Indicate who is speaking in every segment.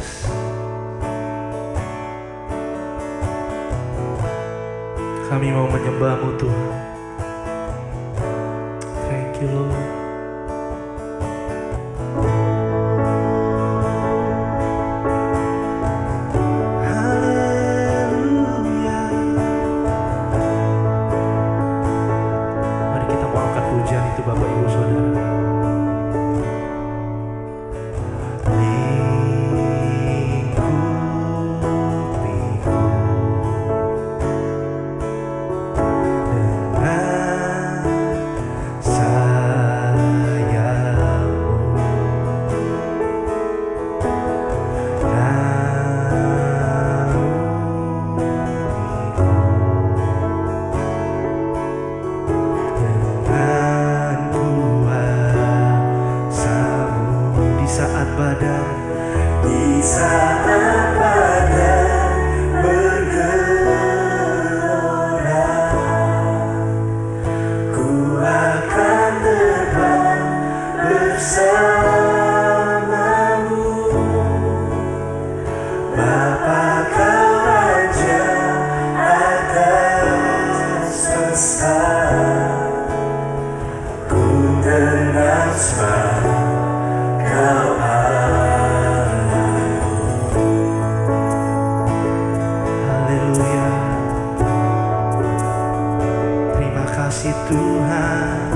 Speaker 1: Yesus. Kami mau menyembah-Mu Tuhan. Thank you Lord. Haleluya. Mari kita mau angkat pujian itu Bapak Ibu Saudara.
Speaker 2: Di saat badan bergelora, ku akan terbang bersamamu. Bapa Kau Raja atas semesta, ku ternasah Kau
Speaker 1: Tuhan.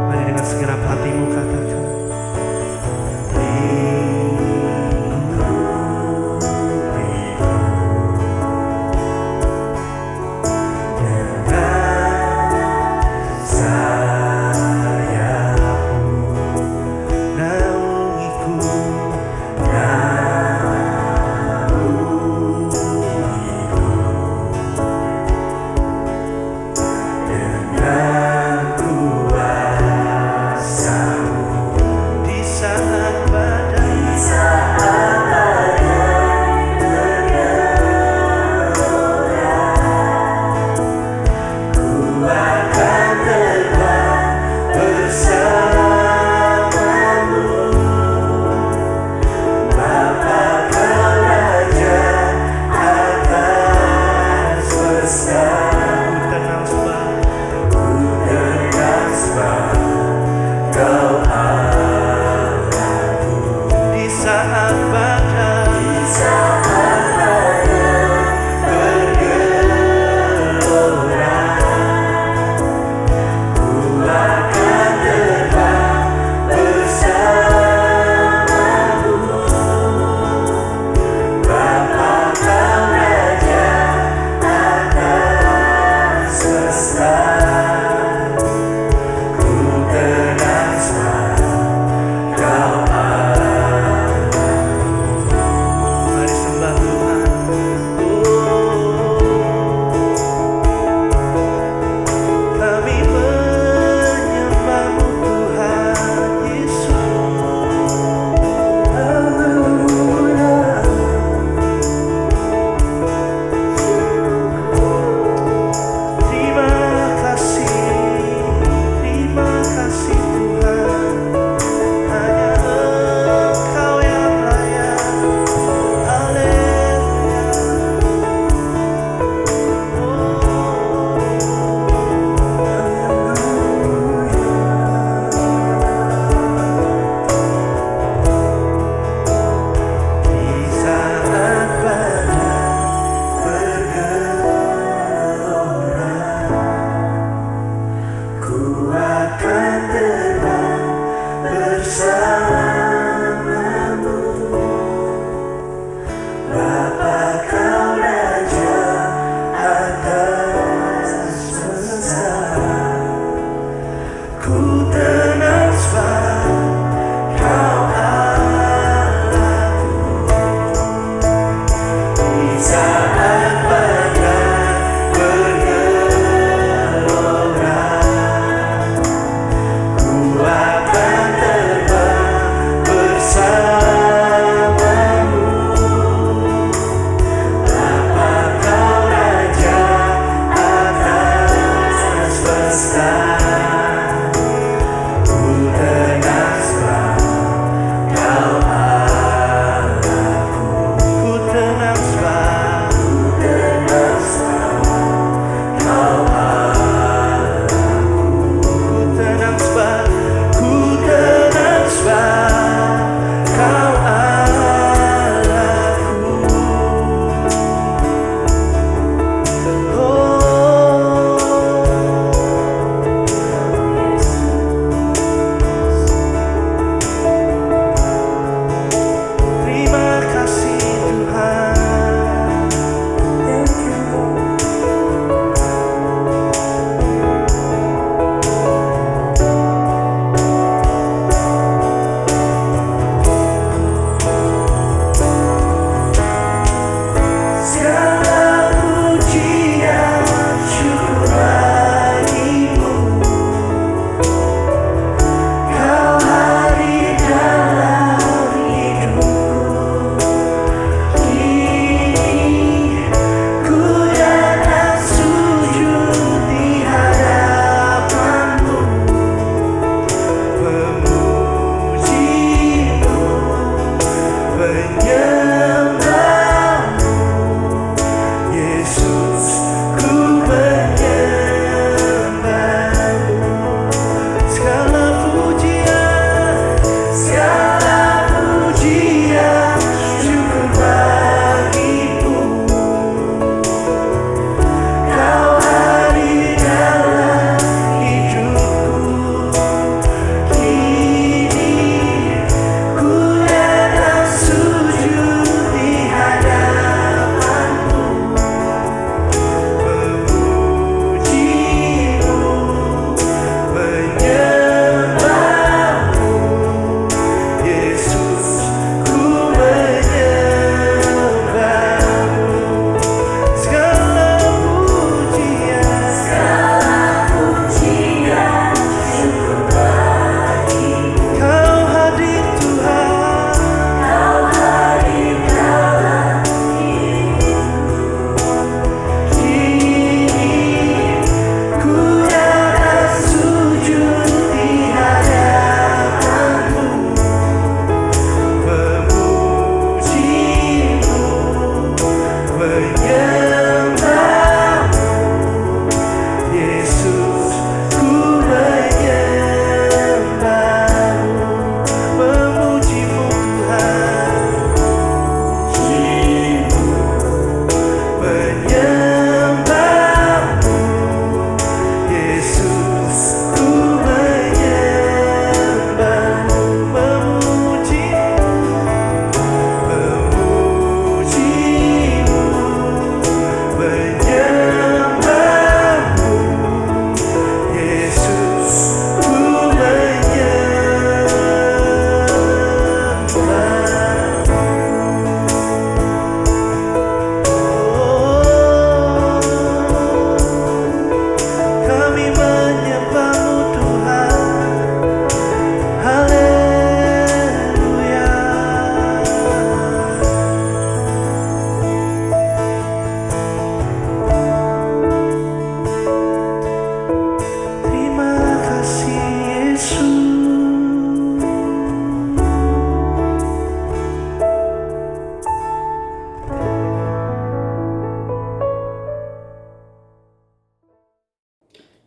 Speaker 1: Mari dengan segenap hatimu katakan,
Speaker 2: dengan kuasa-Mu.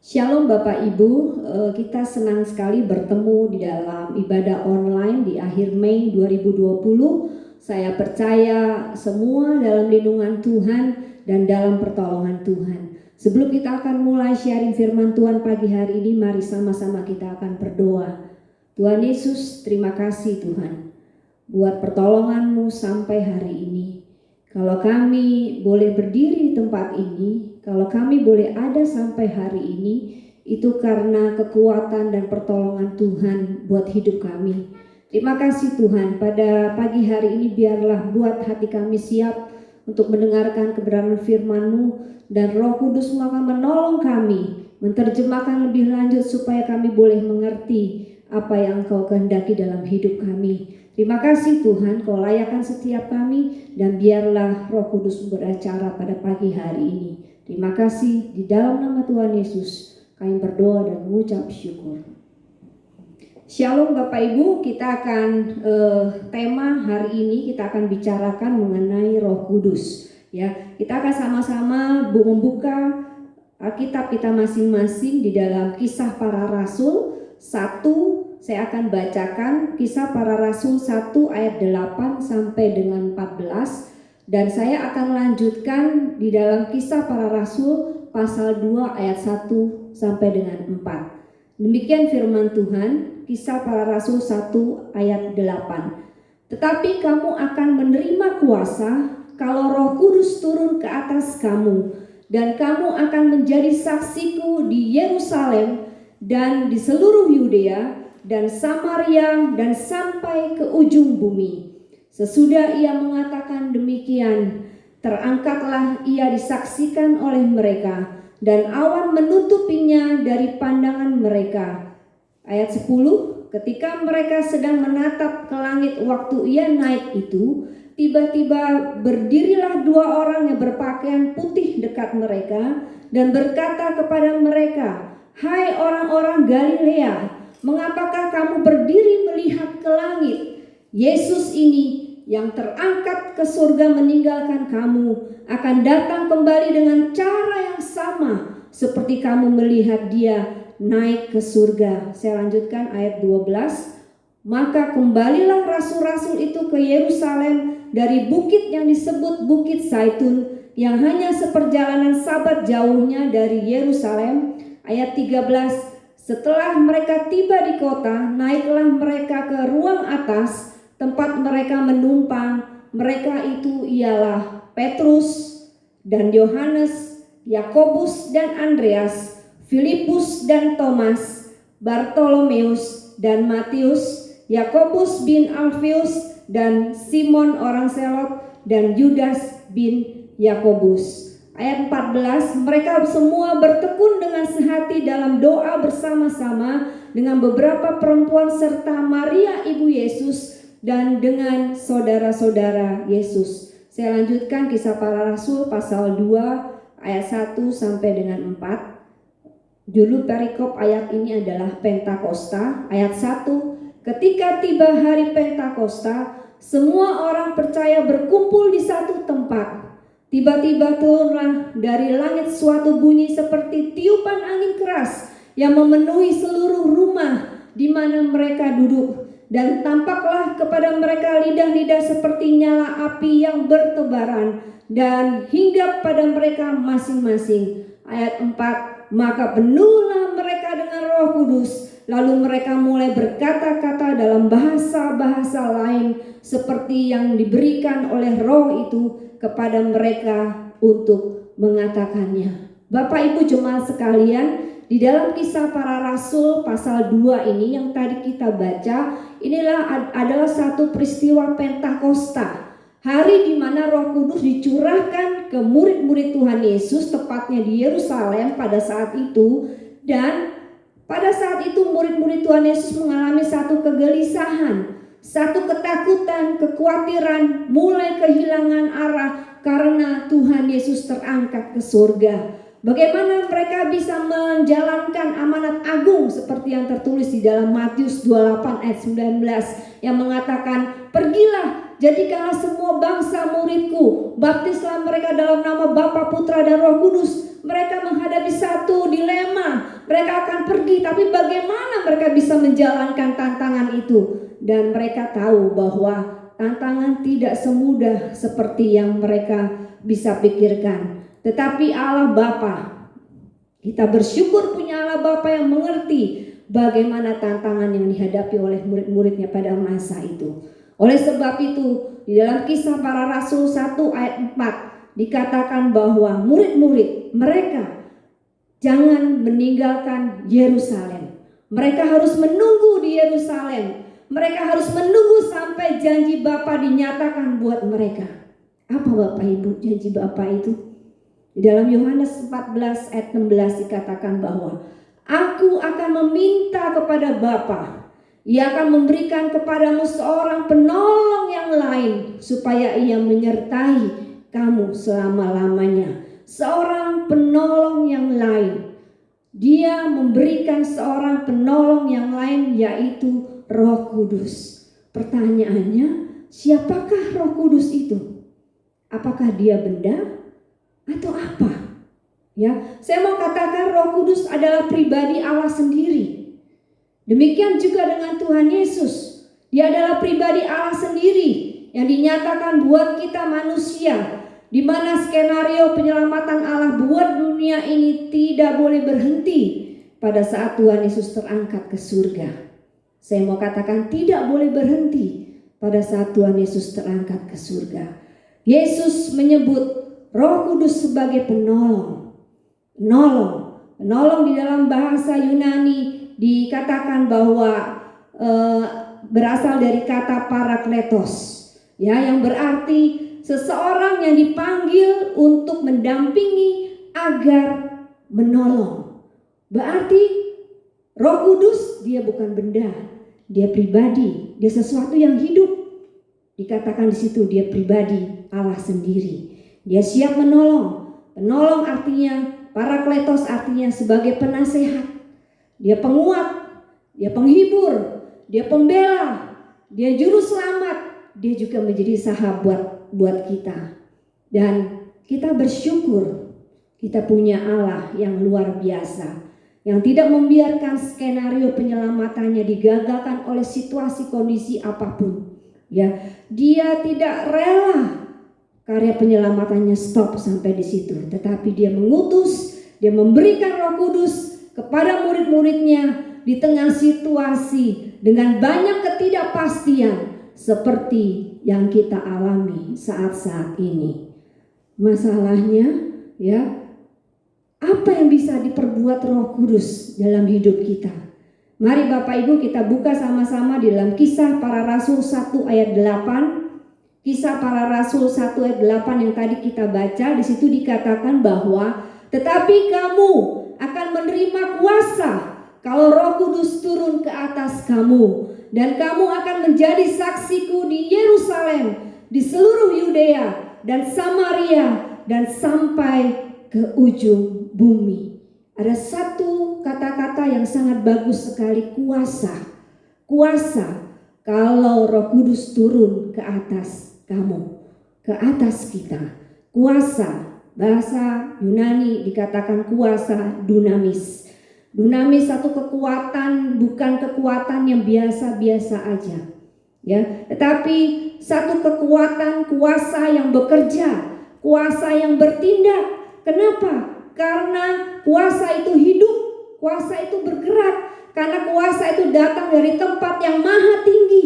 Speaker 3: Shalom Bapak Ibu, kita senang sekali bertemu di dalam ibadah online di akhir Mei 2020. Saya percaya semua dalam lindungan Tuhan dan dalam pertolongan Tuhan. Sebelum kita akan mulai sharing firman Tuhan pagi hari ini, mari sama-sama kita akan berdoa. Tuhan Yesus, terima kasih Tuhan buat pertolongan-Mu sampai hari ini. Kalau kami boleh berdiri di tempat ini, kalau kami boleh ada sampai hari ini, itu karena kekuatan dan pertolongan Tuhan buat hidup kami. Terima kasih Tuhan, pada pagi hari ini biarlah buat hati kami siap untuk mendengarkan kebenaran firman-Mu, dan Roh Kudus-Mu akan menolong kami, menerjemahkan lebih lanjut supaya kami boleh mengerti apa yang Engkau kehendaki dalam hidup kami. Terima kasih Tuhan, Kau layakkan setiap kami, dan biarlah Roh Kudus beracara pada pagi hari ini. Terima kasih, di dalam nama Tuhan Yesus kami berdoa dan mengucap syukur. Shalom Bapak Ibu, kita akan tema hari ini kita akan bicarakan mengenai Roh Kudus. Ya, kita akan sama-sama membuka Alkitab kita masing-masing di dalam Kisah Para Rasul 1. Saya akan bacakan Kisah Para Rasul 1 ayat 8 sampai dengan 14, dan saya akan lanjutkan di dalam Kisah Para Rasul pasal 2 ayat 1 sampai dengan 4. Demikian firman Tuhan, Kisah Para Rasul 1 ayat 8. Tetapi kamu akan menerima kuasa kalau Roh Kudus turun ke atas kamu, dan kamu akan menjadi saksiku di Yerusalem dan di seluruh Yudea dan Samaria dan sampai ke ujung bumi. Sesudah ia mengatakan demikian, terangkatlah ia disaksikan oleh mereka, dan awan menutupinya dari pandangan mereka. Ayat 10, ketika mereka sedang menatap ke langit waktu ia naik itu, tiba-tiba berdirilah 2 orang yang berpakaian putih dekat mereka dan berkata kepada mereka, "Hai orang-orang Galilea, mengapakah kamu berdiri melihat ke langit? Yesus ini yang terangkat ke surga meninggalkan kamu akan datang kembali dengan cara yang sama seperti kamu melihat dia naik ke surga." Saya lanjutkan ayat 12. Maka kembalilah rasul-rasul itu ke Yerusalem dari bukit yang disebut Bukit Zaitun, yang hanya seperjalanan sabat jauhnya dari Yerusalem. Ayat 13. Setelah mereka tiba di kota, naiklah mereka ke ruang atas tempat mereka menumpang. Mereka itu ialah Petrus dan Yohanes, Yakobus dan Andreas, Filipus dan Thomas, Bartolomeus dan Matius, Yakobus bin Alfius dan Simon orang Selot, dan Yudas bin Yakobus. Ayat 14, mereka semua bertekun dengan sehati dalam doa bersama-sama dengan beberapa perempuan serta Maria ibu Yesus dan dengan saudara-saudara Yesus. Saya lanjutkan Kisah Para Rasul pasal 2 ayat 1 sampai dengan 4. Judul perikop ayat ini adalah Pentakosta. Ayat 1, ketika tiba hari Pentakosta, semua orang percaya berkumpul di satu tempat. Tiba-tiba turunlah dari langit suatu bunyi seperti tiupan angin keras yang memenuhi seluruh rumah di mana mereka duduk. Dan tampaklah kepada mereka lidah-lidah seperti nyala api yang bertebaran dan hinggap pada mereka masing-masing. Ayat 4, maka penuhlah mereka dengan Roh Kudus. Lalu mereka mulai berkata-kata dalam bahasa-bahasa lain seperti yang diberikan oleh Roh itu kepada mereka untuk mengatakannya. Bapak Ibu jemaat sekalian, di dalam Kisah Para Rasul pasal 2 ini yang tadi kita baca, inilah adalah satu peristiwa Pentakosta. Hari di mana Roh Kudus dicurahkan ke murid-murid Tuhan Yesus, tepatnya di Yerusalem pada saat itu. Dan pada saat itu murid-murid Tuhan Yesus mengalami satu kegelisahan, satu ketakutan, kekhawatiran, mulai kehilangan arah karena Tuhan Yesus terangkat ke surga. Bagaimana mereka bisa menjalankan amanat agung seperti yang tertulis di dalam Matius 28 ayat 19 yang mengatakan, "Pergilah jadikanlah semua bangsa muridku, baptislah mereka dalam nama Bapa, Putra, dan Roh Kudus. Mereka menghadapi satu dilema, mereka akan pergi, tapi bagaimana mereka bisa menjalankan tantangan itu? Dan mereka tahu bahwa tantangan tidak semudah seperti yang mereka bisa pikirkan. Tetapi Allah Bapa, kita bersyukur punya Allah Bapa yang mengerti bagaimana tantangan yang dihadapi oleh murid-muridnya pada masa itu. Oleh sebab itu, di dalam Kisah Para Rasul 1 ayat 4 dikatakan bahwa murid-murid mereka jangan meninggalkan Yerusalem. Mereka harus menunggu di Yerusalem. Mereka harus menunggu sampai janji Bapa dinyatakan buat mereka. Apa Bapak Ibu janji Bapa itu? Di dalam Yohanes 14 ayat 16 dikatakan bahwa Aku akan meminta kepada Bapa, Ia akan memberikan kepadamu seorang penolong yang lain supaya Ia menyertai kamu selama-lamanya. Seorang penolong yang lain. Dia memberikan seorang penolong yang lain, yaitu Roh Kudus. Pertanyaannya, siapakah Roh Kudus itu? Apakah dia benda atau apa? Ya, saya mau katakan Roh Kudus adalah pribadi Allah sendiri. Demikian juga dengan Tuhan Yesus. Dia adalah pribadi Allah sendiri yang dinyatakan buat kita manusia, di mana skenario penyelamatan Allah buat dunia ini tidak boleh berhenti pada saat Tuhan Yesus terangkat ke surga. Saya mau katakan tidak boleh berhenti pada saat Tuhan Yesus terangkat ke surga. Yesus menyebut Roh Kudus sebagai penolong. Penolong di dalam bahasa Yunani dikatakan bahwa berasal dari kata parakletos, ya, yang berarti seseorang yang dipanggil untuk mendampingi agar menolong. Berarti Roh Kudus dia bukan benda, dia pribadi, dia sesuatu yang hidup. Dikatakan di situ dia pribadi Allah sendiri. Dia siap menolong. Penolong artinya, parakletos artinya sebagai penasehat. Dia penguat, dia penghibur, dia pembela, dia juru selamat, dia juga menjadi sahabat buat kita. Dan kita bersyukur kita punya Allah yang luar biasa, yang tidak membiarkan skenario penyelamatannya digagalkan oleh situasi kondisi apapun. Ya, dia tidak rela karya penyelamatannya stop sampai di situ, tetapi dia mengutus, dia memberikan Roh Kudus kepada murid-muridnya di tengah situasi dengan banyak ketidakpastian seperti yang kita alami saat-saat ini. Masalahnya, ya, apa yang bisa diperbuat Roh Kudus dalam hidup kita? Mari Bapak Ibu kita buka sama-sama di dalam Kisah Para Rasul 1 ayat 8. Kisah Para Rasul 1 ayat 8 yang tadi kita baca, di situ dikatakan bahwa tetapi kamu akan menerima kuasa kalau Roh Kudus turun ke atas kamu, dan kamu akan menjadi saksiku di Yerusalem, di seluruh Yudea dan Samaria dan sampai ke ujung bumi. Ada satu kata-kata yang sangat bagus sekali, kuasa. Kuasa kalau Roh Kudus turun ke atas kamu, ke atas kita. Kuasa, bahasa Yunani dikatakan kuasa dunamis. Dunamis satu kekuatan, bukan kekuatan yang biasa-biasa aja, ya, tetapi satu kekuatan, kuasa yang bekerja, kuasa yang bertindak. Kenapa? Karena kuasa itu hidup, kuasa itu bergerak, karena kuasa itu datang dari tempat yang maha tinggi.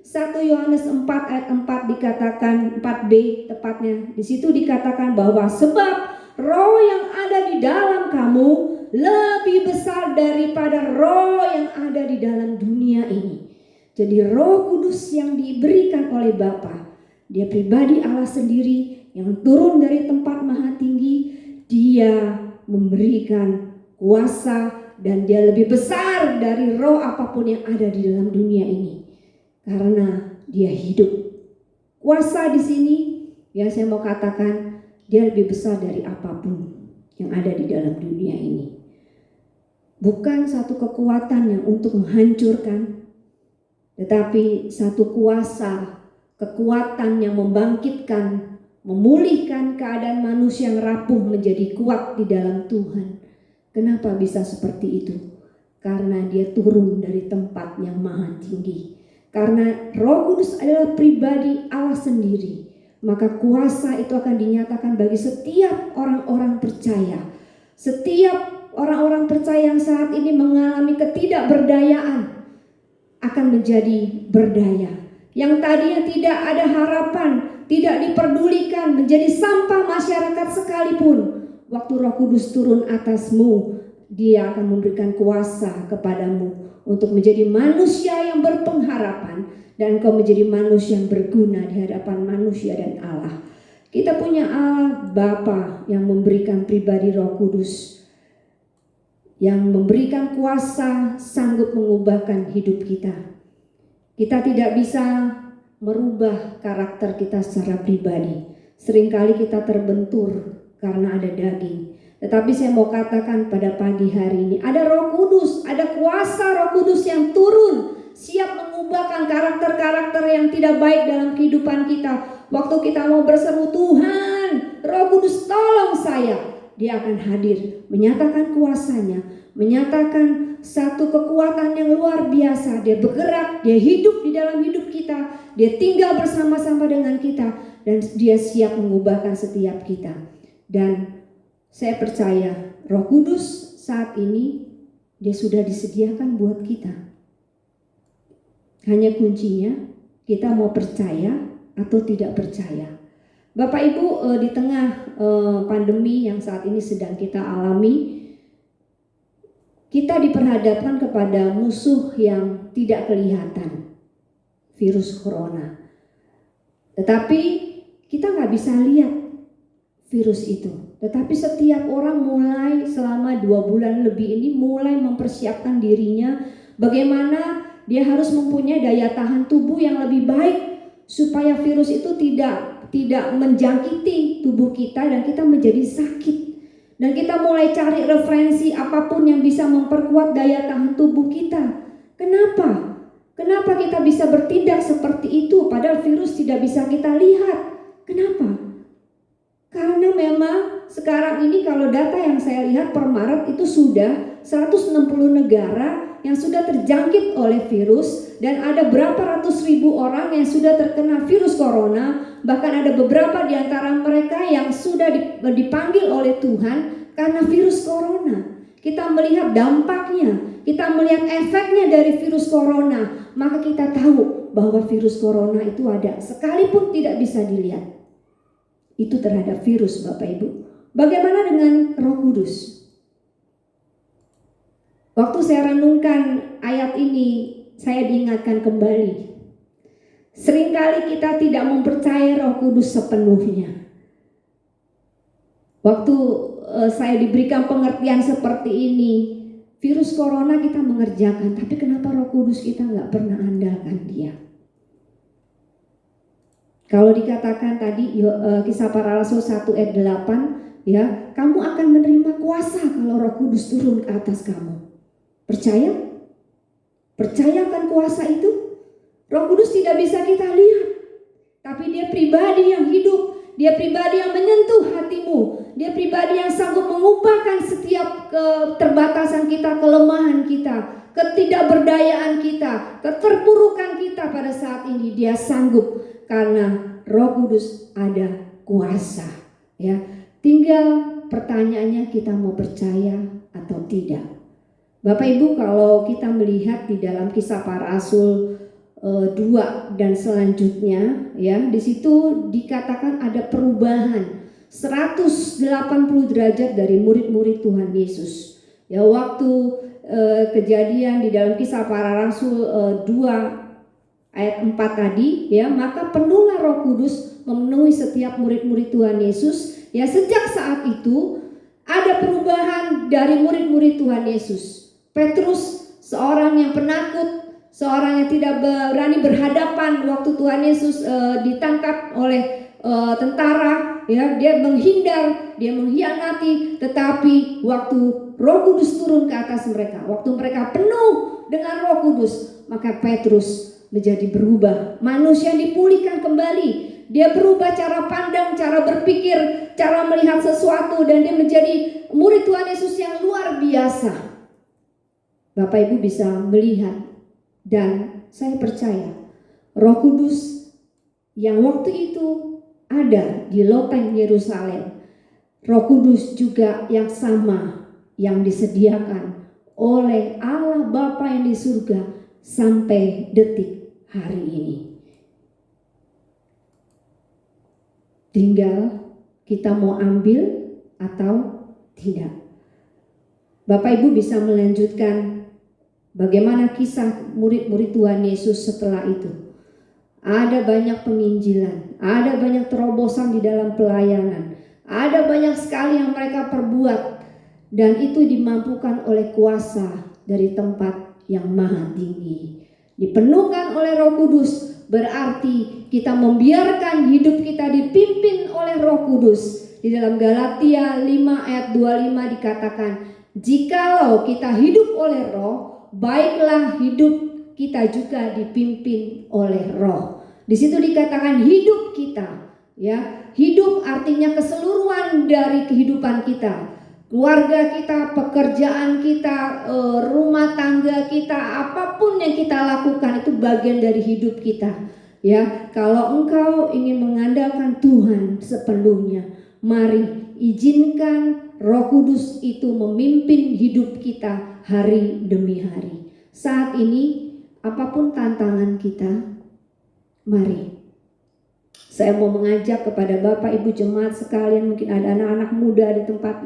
Speaker 3: 1 Yohanes 4 ayat 4 dikatakan, 4b tepatnya, di situ dikatakan bahwa sebab roh yang ada di dalam kamu lebih besar daripada roh yang ada di dalam dunia ini. Jadi Roh Kudus yang diberikan oleh Bapa, dia pribadi Allah sendiri yang turun dari tempat maha tinggi, dia memberikan kuasa dan dia lebih besar dari roh apapun yang ada di dalam dunia ini. Karena dia hidup. Kuasa di sini, ya saya mau katakan, dia lebih besar dari apapun yang ada di dalam dunia ini. Bukan satu kekuatan yang untuk menghancurkan, tetapi satu kuasa, kekuatan yang membangkitkan, memulihkan keadaan manusia yang rapuh menjadi kuat di dalam Tuhan. Kenapa bisa seperti itu? Karena dia turun dari tempat yang maha tinggi. Karena Roh Kudus adalah pribadi Allah sendiri, maka kuasa itu akan dinyatakan bagi setiap orang-orang percaya. Setiap orang-orang percaya yang saat ini mengalami ketidakberdayaan akan menjadi berdaya. Yang tadinya tidak ada harapan, tidak diperdulikan, menjadi sampah masyarakat sekalipun, waktu Roh Kudus turun atasmu, Dia akan memberikan kuasa kepadamu untuk menjadi manusia yang berpengharapan, dan engkau menjadi manusia yang berguna di hadapan manusia dan Allah. Kita punya Allah Bapa yang memberikan pribadi Roh Kudus, yang memberikan kuasa, sanggup mengubahkan hidup kita. Kita tidak bisa merubah karakter kita secara pribadi. Seringkali kita terbentur karena ada daging. Tetapi saya mau katakan pada pagi hari ini, ada Roh Kudus, ada kuasa Roh Kudus yang turun, siap mengubahkan karakter-karakter yang tidak baik dalam kehidupan kita. Waktu kita mau berseru, Tuhan, Roh Kudus tolong saya, Dia akan hadir, menyatakan kuasanya, menyatakan satu kekuatan yang luar biasa. Dia bergerak, Dia hidup di dalam hidup kita, Dia tinggal bersama-sama dengan kita, dan Dia siap mengubahkan setiap kita. Dan saya percaya Roh Kudus saat ini Dia sudah disediakan buat kita. Hanya kuncinya kita mau percaya atau tidak percaya. Bapak Ibu, di tengah pandemi yang saat ini sedang kita alami, kita diperhadapkan kepada musuh yang tidak kelihatan, virus corona. Tetapi kita nggak bisa lihat virus itu. Tetapi setiap orang mulai selama 2 bulan lebih ini mulai mempersiapkan dirinya bagaimana dia harus mempunyai daya tahan tubuh yang lebih baik supaya virus itu tidak menjangkiti tubuh kita dan kita menjadi sakit. Dan kita mulai cari referensi apapun yang bisa memperkuat daya tahan tubuh kita. Kenapa? Kenapa kita bisa bertindak seperti itu padahal virus tidak bisa kita lihat? Kenapa? Karena memang sekarang ini kalau data yang saya lihat per Maret itu sudah 160 negara yang sudah terjangkit oleh virus, dan ada berapa ratus ribu orang yang sudah terkena virus corona. Bahkan ada beberapa di antara mereka yang sudah dipanggil oleh Tuhan karena virus corona. Kita melihat dampaknya, kita melihat efeknya dari virus corona, maka kita tahu bahwa virus corona itu ada sekalipun tidak bisa dilihat. Itu terhadap virus, Bapak Ibu. Bagaimana dengan Roh Kudus? Waktu saya renungkan ayat ini, saya diingatkan kembali. Seringkali kita tidak mempercayai Roh Kudus sepenuhnya. Waktu saya diberikan pengertian seperti ini, virus corona kita mengerjakan, tapi kenapa Roh Kudus kita nggak pernah andalkan Dia? Kalau dikatakan tadi Kisah Para Rasul 1 ayat 8, ya, kamu akan menerima kuasa kalau Roh Kudus turun ke atas kamu. Percaya? Percayakan kuasa itu. Roh Kudus tidak bisa kita lihat, tapi Dia pribadi yang hidup, Dia pribadi yang menyentuh hatimu, Dia pribadi yang sanggup mengubahkan setiap keterbatasan kita, kelemahan kita, ketidakberdayaan kita, keterpurukan kita pada saat ini. Dia sanggup karena Roh Kudus ada kuasa, ya. Tinggal pertanyaannya, kita mau percaya atau tidak. Bapak Ibu, kalau kita melihat di dalam Kisah Para Rasul 2 dan selanjutnya, ya, di situ dikatakan ada perubahan 180 derajat dari murid-murid Tuhan Yesus. Ya, waktu kejadian di dalam Kisah Para Rasul 2 ayat 4 tadi, ya, maka penuhlah Roh Kudus memenuhi setiap murid-murid Tuhan Yesus. Ya, sejak saat itu ada perubahan dari murid-murid Tuhan Yesus. Petrus, seorang yang penakut, seorang yang tidak berani berhadapan waktu Tuhan Yesus ditangkap oleh tentara, ya, dia menghindar, dia mengkhianati. Tetapi waktu Roh Kudus turun ke atas mereka, waktu mereka penuh dengan Roh Kudus, maka Petrus menjadi berubah. Manusia dipulihkan kembali. Dia berubah cara pandang, cara berpikir, cara melihat sesuatu, dan dia menjadi murid Tuhan Yesus yang luar biasa. Bapak Ibu bisa melihat, dan saya percaya Roh Kudus yang waktu itu ada di loteng Yerusalem, Roh Kudus juga yang sama yang disediakan oleh Allah Bapa yang di surga sampai detik hari ini. Tinggal kita mau ambil atau tidak. Bapak Ibu bisa melanjutkan bagaimana kisah murid-murid Tuhan Yesus setelah itu. Ada banyak penginjilan, ada banyak terobosan di dalam pelayanan, ada banyak sekali yang mereka perbuat, dan itu dimampukan oleh kuasa dari tempat yang maha tinggi. Dipenuhkan oleh Roh Kudus, berarti kita membiarkan hidup kita dipimpin oleh Roh Kudus. Di dalam Galatia 5 ayat 25 dikatakan, jikalau kita hidup oleh Roh, baiklah hidup kita juga dipimpin oleh Roh. Di situ dikatakan hidup kita, ya. Hidup artinya keseluruhan dari kehidupan kita. Keluarga kita, pekerjaan kita, rumah tangga kita, apapun yang kita lakukan itu bagian dari hidup kita. Ya, kalau engkau ingin mengandalkan Tuhan sepenuhnya, mari izinkan Roh Kudus itu memimpin hidup kita hari demi hari. Saat ini, apapun tantangan kita, mari. Saya mau mengajak kepada Bapak Ibu jemaat sekalian, mungkin ada anak-anak muda di tempat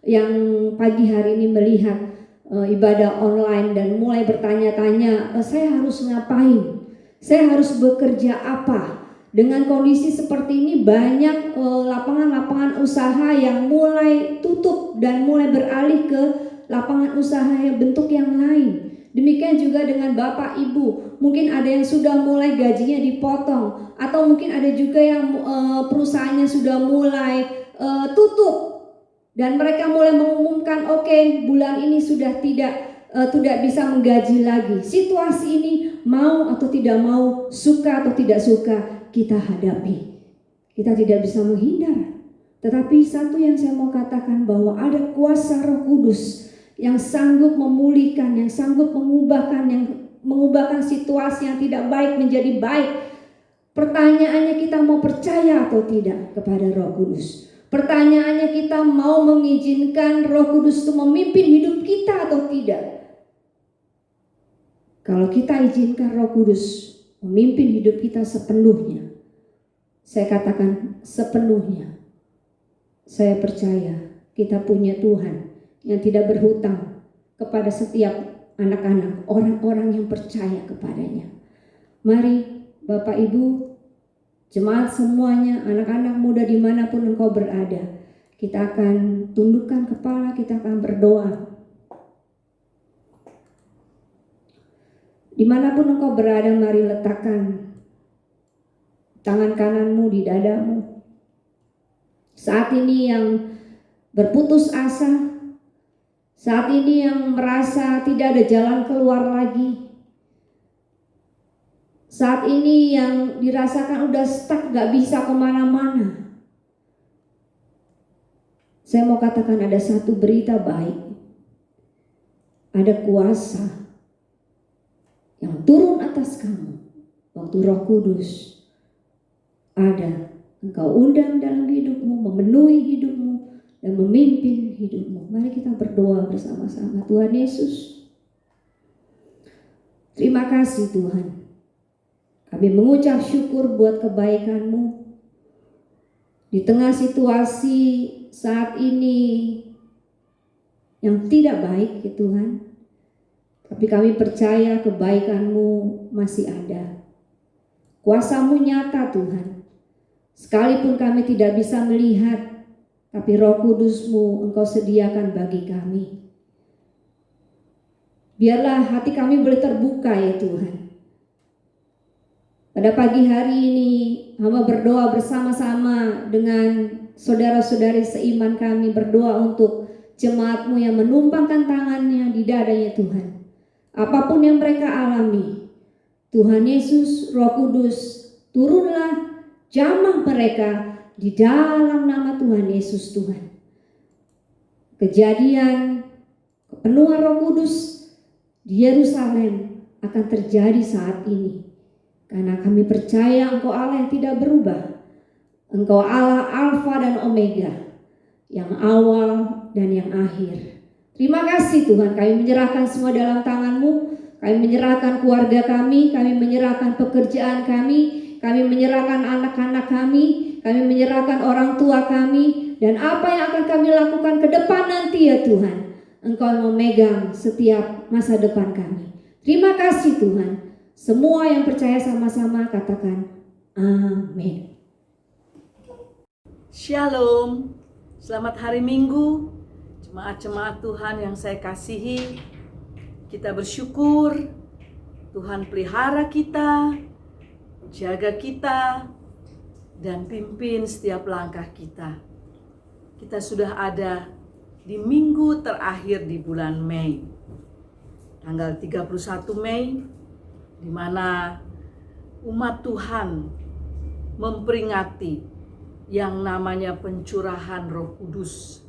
Speaker 3: yang pagi hari ini melihat ibadah online dan mulai bertanya-tanya, saya harus ngapain? Saya harus bekerja apa? Dengan kondisi seperti ini banyak lapangan-lapangan usaha yang mulai tutup dan mulai beralih ke lapangan usaha yang bentuk yang lain. Demikian juga dengan Bapak Ibu, mungkin ada yang sudah mulai gajinya dipotong, atau mungkin ada juga yang perusahaannya sudah mulai tutup. Dan mereka mulai mengumumkan, oke, bulan ini sudah tidak bisa menggaji lagi. Situasi ini mau atau tidak mau, suka atau tidak suka, kita hadapi. Kita tidak bisa menghindar. Tetapi satu yang saya mau katakan, bahwa ada kuasa Roh Kudus yang sanggup memulihkan, yang sanggup mengubahkan situasi yang tidak baik menjadi baik. Pertanyaannya, kita mau percaya atau tidak kepada Roh Kudus? Pertanyaannya, kita mau mengizinkan Roh Kudus itu memimpin hidup kita atau tidak? Kalau kita izinkan Roh Kudus memimpin hidup kita sepenuhnya, saya katakan sepenuhnya, saya percaya kita punya Tuhan yang tidak berhutang kepada setiap anak-anak, orang-orang yang percaya kepadanya. Mari Bapak Ibu, jemaat semuanya, anak-anak muda dimanapun engkau berada, kita akan tundukkan kepala, kita akan berdoa. Dimanapun engkau berada, mari letakkan tangan kananmu di dadamu. Saat ini yang berputus asa, saat ini yang merasa tidak ada jalan keluar lagi, saat ini yang dirasakan udah stuck, gak bisa kemana-mana, saya mau katakan ada satu berita baik. Ada kuasa yang turun atas kamu waktu Roh Kudus ada. Engkau undang dalam hidupmu, memenuhi hidupmu, dan memimpin hidupmu. Mari kita berdoa bersama-sama. Tuhan Yesus, terima kasih Tuhan. Kami mengucap syukur buat kebaikan-Mu. Di tengah situasi saat ini yang tidak baik ya Tuhan, tapi kami percaya kebaikan-Mu masih ada. Kuasa-Mu nyata Tuhan. Sekalipun kami tidak bisa melihat, tapi Roh Kudus-Mu Engkau sediakan bagi kami. Biarlah hati kami boleh terbuka ya Tuhan. Pada pagi hari ini hamba berdoa bersama-sama dengan saudara-saudari seiman kami, berdoa untuk jemaat-Mu yang menumpangkan tangannya di dadanya Tuhan. Apapun yang mereka alami, Tuhan Yesus, Roh Kudus, turunlah, jamah mereka di dalam nama Tuhan Yesus Tuhan. Kejadian kepenuhan Roh Kudus di Yerusalem akan terjadi saat ini. Karena kami percaya Engkau Allah yang tidak berubah. Engkau Allah Alfa dan Omega, yang awal dan yang akhir. Terima kasih Tuhan, kami menyerahkan semua dalam tangan-Mu. Kami menyerahkan keluarga kami menyerahkan pekerjaan kami menyerahkan anak-anak kami menyerahkan orang tua kami, dan apa yang akan kami lakukan ke depan nanti ya Tuhan. Engkau memegang setiap masa depan kami. Terima kasih Tuhan. Semua yang percaya sama-sama katakan amin.
Speaker 4: Shalom, selamat hari Minggu, jemaat-jemaat Tuhan yang saya kasihi. Kita bersyukur Tuhan pelihara kita, jaga kita, dan pimpin setiap langkah kita. Kita sudah ada di minggu terakhir di bulan Mei, tanggal 31 Mei, di mana umat Tuhan memperingati yang namanya pencurahan Roh Kudus,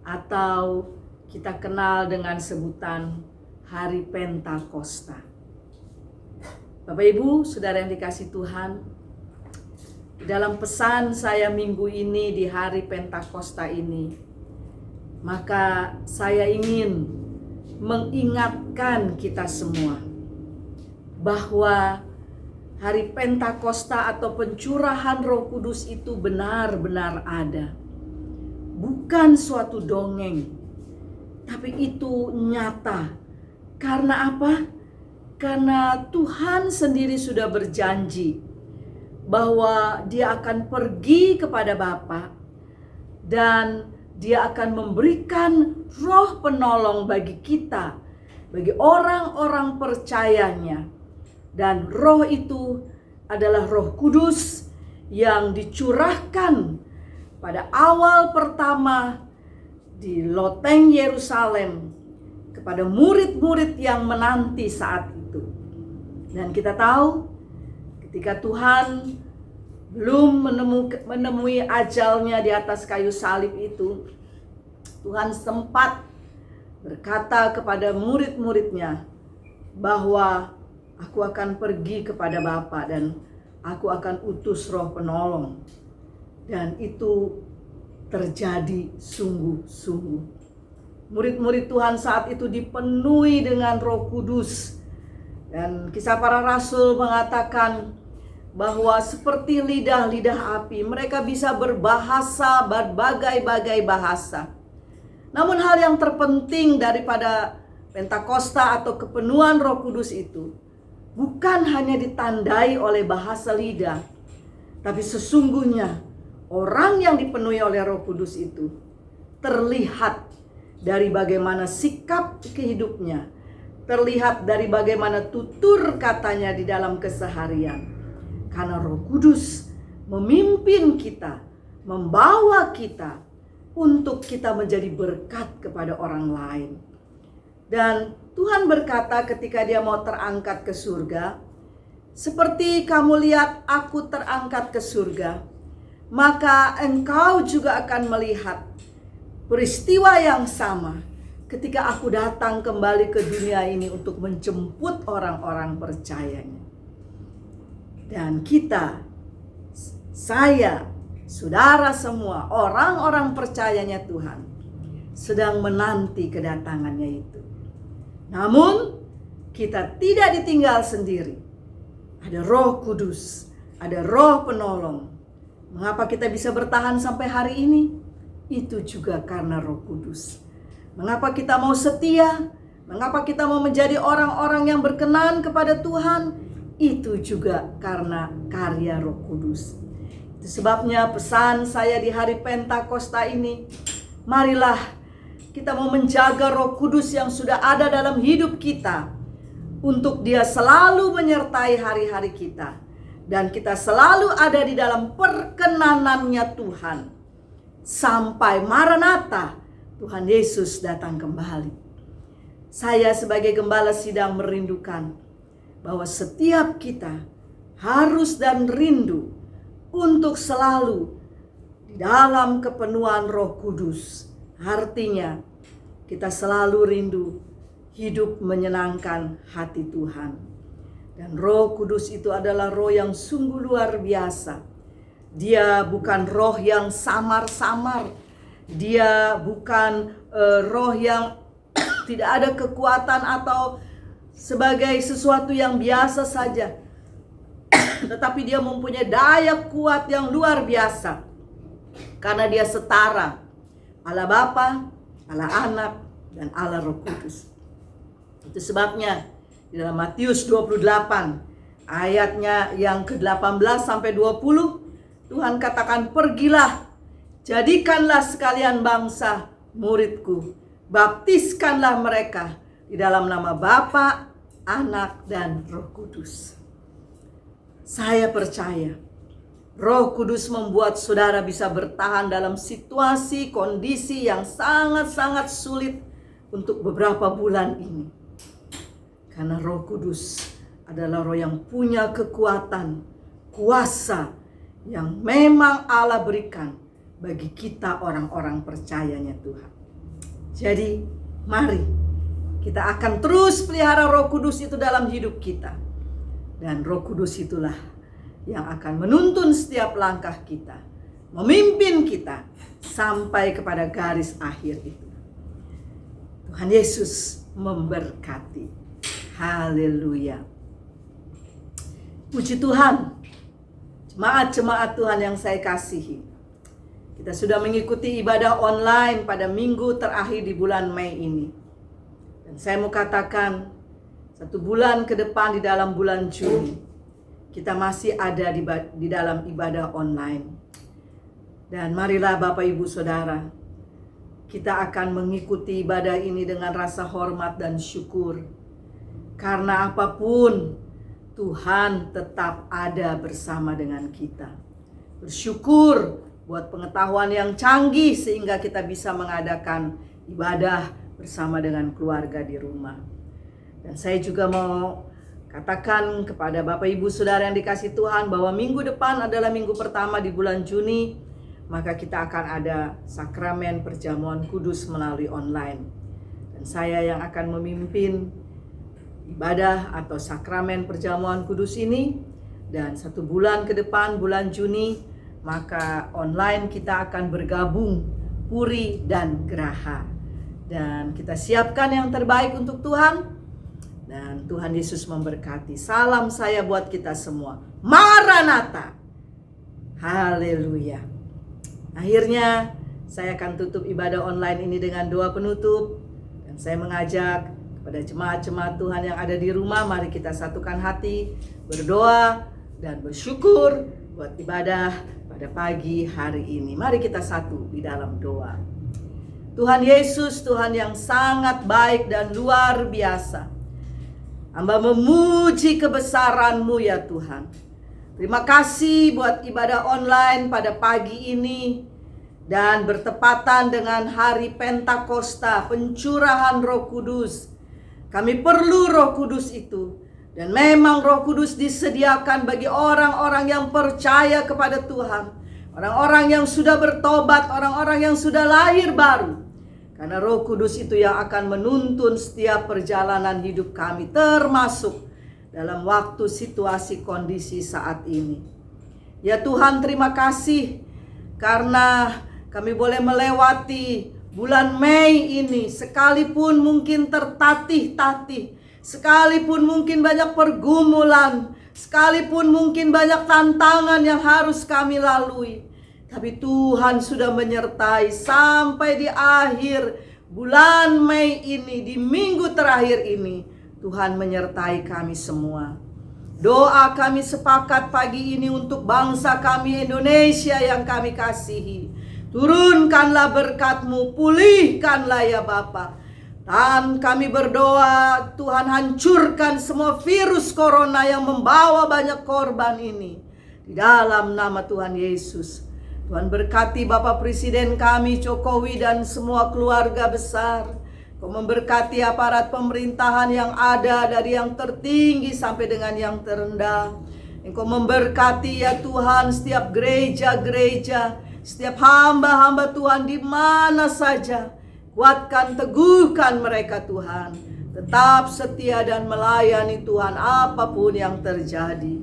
Speaker 4: atau kita kenal dengan sebutan Hari Pentakosta. Bapak Ibu, saudara yang dikasihi Tuhan, dalam pesan saya minggu ini di Hari Pentakosta ini, maka saya ingin mengingatkan kita semua bahwa Hari Pentakosta atau pencurahan Roh Kudus itu benar-benar ada. Bukan suatu dongeng, tapi itu nyata. Karena apa? Karena Tuhan sendiri sudah berjanji bahwa Dia akan pergi kepada Bapa dan Dia akan memberikan Roh penolong bagi kita, bagi orang-orang percayanya. Dan Roh itu adalah Roh Kudus yang dicurahkan pada awal pertama di loteng Yerusalem kepada murid-murid yang menanti saat itu. Dan kita tahu ketika Tuhan belum menemui ajalnya di atas kayu salib itu, Tuhan sempat berkata kepada murid-muridnya bahwa aku akan pergi kepada Bapa dan aku akan utus Roh penolong. Dan itu terjadi sungguh-sungguh. Murid-murid Tuhan saat itu dipenuhi dengan Roh Kudus. Dan Kisah Para Rasul mengatakan bahwa seperti lidah-lidah api, mereka bisa berbahasa berbagai-bagai bahasa. Namun hal yang terpenting daripada Pentakosta atau kepenuhan Roh Kudus itu bukan hanya ditandai oleh bahasa lidah, tapi sesungguhnya orang yang dipenuhi oleh Roh Kudus itu terlihat dari bagaimana sikap hidupnya, terlihat dari bagaimana tutur katanya di dalam keseharian. Karena Roh Kudus memimpin kita, membawa kita untuk kita menjadi berkat kepada orang lain. Dan Tuhan berkata ketika Dia mau terangkat ke surga, seperti kamu lihat aku terangkat ke surga, maka engkau juga akan melihat peristiwa yang sama ketika aku datang kembali ke dunia ini untuk menjemput orang-orang percayanya. Dan kita, saya, saudara semua, orang-orang percayanya Tuhan sedang menanti kedatangannya itu. Namun kita tidak ditinggal sendiri. Ada Roh Kudus, ada Roh penolong. Mengapa kita bisa bertahan sampai hari ini? Itu juga karena Roh Kudus. Mengapa kita mau setia? Mengapa kita mau menjadi orang-orang yang berkenan kepada Tuhan? Itu juga karena karya Roh Kudus. Itu sebabnya pesan saya di Hari Pentakosta ini, marilah kita mau menjaga Roh Kudus yang sudah ada dalam hidup kita, untuk Dia selalu menyertai hari-hari kita, dan kita selalu ada di dalam perkenanannya Tuhan sampai Maranatha, Tuhan Yesus datang kembali. Saya sebagai gembala sidang merindukan bahwa setiap kita harus dan rindu untuk selalu di dalam kepenuhan Roh Kudus. Artinya kita selalu rindu hidup menyenangkan hati Tuhan. Dan Roh Kudus itu adalah roh yang sungguh luar biasa. Dia bukan roh yang samar-samar. Dia bukan roh yang tidak ada kekuatan atau sebagai sesuatu yang biasa saja. Tetapi dia mempunyai daya kuat yang luar biasa. Karena dia setara Allah Bapa, Allah Anak, dan Allah Roh Kudus. Itu sebabnya di dalam Matius 28 ayatnya yang ke-18 sampai 20, Tuhan katakan, "Pergilah, jadikanlah sekalian bangsa muridku, baptiskanlah mereka di dalam nama Bapa, Anak, dan Roh Kudus." Saya percaya Roh Kudus membuat saudara bisa bertahan dalam situasi, kondisi yang sangat-sangat sulit untuk beberapa bulan ini. Karena Roh Kudus adalah roh yang punya kekuatan, kuasa yang memang Allah berikan bagi kita orang-orang percayanya Tuhan. Jadi mari kita akan terus pelihara Roh Kudus itu dalam hidup kita. Dan Roh Kudus itulah yang akan menuntun setiap langkah kita, memimpin kita sampai kepada garis akhir itu. Tuhan Yesus memberkati. Haleluya. Puji Tuhan. Jemaat-jemaat Tuhan yang saya kasihi, kita sudah mengikuti ibadah online pada minggu terakhir di bulan Mei ini. Dan saya mau katakan, 1 bulan ke depan di dalam bulan Juni, kita masih ada di dalam ibadah online. Dan marilah Bapak Ibu Saudara, kita akan mengikuti ibadah ini dengan rasa hormat dan syukur. Karena apapun, Tuhan tetap ada bersama dengan kita. Bersyukur buat pengetahuan yang canggih sehingga kita bisa mengadakan ibadah bersama dengan keluarga di rumah. Dan saya juga mau katakan kepada Bapak Ibu Saudara yang dikasih Tuhan bahwa minggu depan adalah minggu pertama di bulan Juni. Maka kita akan ada sakramen perjamuan kudus melalui online. Dan saya yang akan memimpin ibadah atau sakramen perjamuan kudus ini. Dan 1 bulan ke depan, bulan Juni, maka online kita akan bergabung Puri dan Geraha. Dan kita siapkan yang terbaik untuk Tuhan. Dan Tuhan Yesus memberkati. Salam saya buat kita semua. Maranatha. Haleluya. Akhirnya saya akan tutup ibadah online ini dengan doa penutup. Dan saya mengajak kepada jemaat-jemaat Tuhan yang ada di rumah, mari kita satukan hati, berdoa dan bersyukur buat ibadah pada pagi hari ini. Mari kita satu di dalam doa. Tuhan Yesus, Tuhan yang sangat baik dan luar biasa, hamba memuji kebesaran-Mu ya Tuhan. Terima kasih buat ibadah online pada pagi ini dan bertepatan dengan hari Pentakosta, pencurahan Roh Kudus. Kami perlu Roh Kudus itu. Dan memang Roh Kudus disediakan bagi orang-orang yang percaya kepada Tuhan. Orang-orang yang sudah bertobat, orang-orang yang sudah lahir baru. Karena Roh Kudus itu yang akan menuntun setiap perjalanan hidup kami, termasuk dalam waktu, situasi, kondisi saat ini. Ya Tuhan, terima kasih karena kami boleh melewati bulan Mei ini, sekalipun mungkin tertatih-tatih, sekalipun mungkin banyak pergumulan, sekalipun mungkin banyak tantangan yang harus kami lalui. Tapi Tuhan sudah menyertai sampai di akhir bulan Mei ini, di minggu terakhir ini. Tuhan menyertai kami semua. Doa kami sepakat pagi ini untuk bangsa kami Indonesia yang kami kasihi. Turunkanlah berkat-Mu, pulihkanlah ya Bapa. Dan kami berdoa, Tuhan hancurkan semua virus corona yang membawa banyak korban ini. Di dalam nama Tuhan Yesus. Tuhan berkati Bapak Presiden kami, Jokowi dan semua keluarga besar. Engkau memberkati aparat pemerintahan yang ada, dari yang tertinggi sampai dengan yang terendah. Engkau memberkati ya Tuhan setiap gereja-gereja, setiap hamba-hamba Tuhan di mana saja. Kuatkan, teguhkan mereka Tuhan, tetap setia dan melayani Tuhan apapun yang terjadi.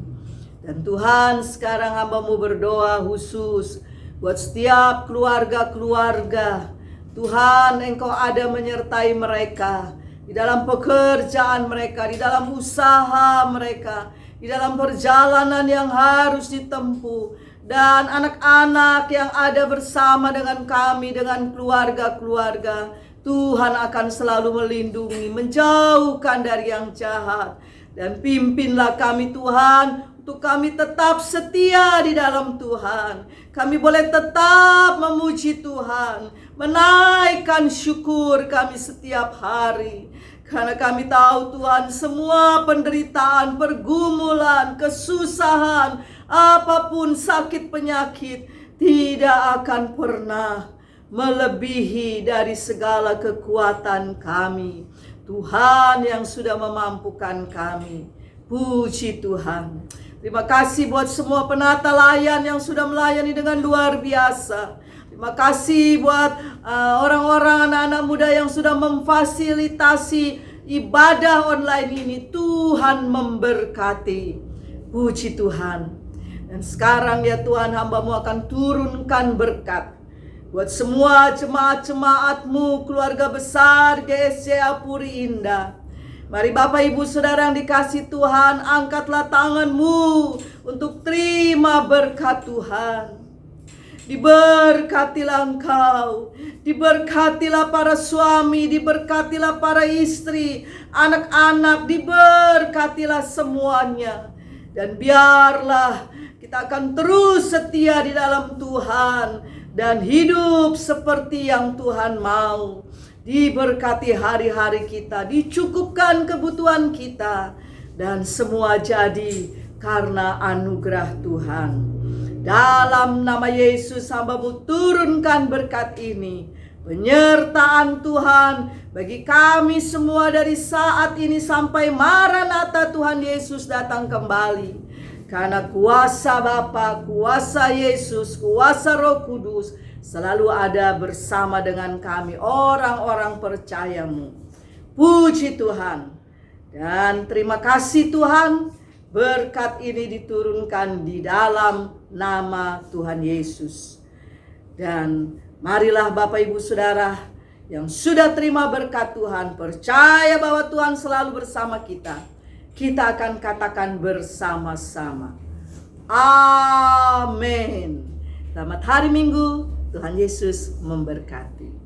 Speaker 4: Dan Tuhan, sekarang hamba-Mu berdoa khusus buat setiap keluarga-keluarga. Tuhan, Engkau ada menyertai mereka di dalam pekerjaan mereka, di dalam usaha mereka, di dalam perjalanan yang harus ditempuh. Dan anak-anak yang ada bersama dengan kami, dengan keluarga-keluarga, Tuhan akan selalu melindungi, menjauhkan dari yang jahat. Dan pimpinlah kami Tuhan, untuk kami tetap setia di dalam Tuhan. Kami boleh tetap memuji Tuhan, menaikkan syukur kami setiap hari. Karena kami tahu Tuhan, semua penderitaan, pergumulan, kesusahan, apapun sakit penyakit tidak akan pernah melebihi dari segala kekuatan kami. Tuhan yang sudah memampukan kami. Puji Tuhan. Terima kasih buat semua penata layan yang sudah melayani dengan luar biasa. Terima kasih buat orang-orang, anak-anak muda yang sudah memfasilitasi ibadah online ini. Tuhan memberkati. Puji Tuhan. Dan sekarang ya Tuhan, hamba-Mu akan turunkan berkat buat semua jemaat-jemaat-Mu, keluarga besar GSCA Puri Indah. Mari Bapak Ibu Saudara yang dikasih Tuhan, angkatlah tangan-Mu untuk terima berkat Tuhan. Diberkatilah engkau, diberkatilah para suami, diberkatilah para istri, anak-anak, diberkatilah semuanya. Dan biarlah kita akan terus setia di dalam Tuhan dan hidup seperti yang Tuhan mau. Diberkati hari-hari kita, dicukupkan kebutuhan kita, dan semua jadi karena anugerah Tuhan. Dalam nama Yesus, hamba-Mu turunkan berkat ini, penyertaan Tuhan bagi kami semua dari saat ini sampai Maranatha Tuhan Yesus datang kembali. Karena kuasa Bapa, kuasa Yesus, kuasa Roh Kudus selalu ada bersama dengan kami, orang-orang percaya-Mu. Puji Tuhan. Dan terima kasih Tuhan, berkat ini diturunkan di dalam nama Tuhan Yesus. Dan marilah Bapak Ibu Saudara yang sudah terima berkat Tuhan, percaya bahwa Tuhan selalu bersama kita. Kita akan katakan bersama-sama, amin. Selamat hari Minggu, Tuhan Yesus memberkati.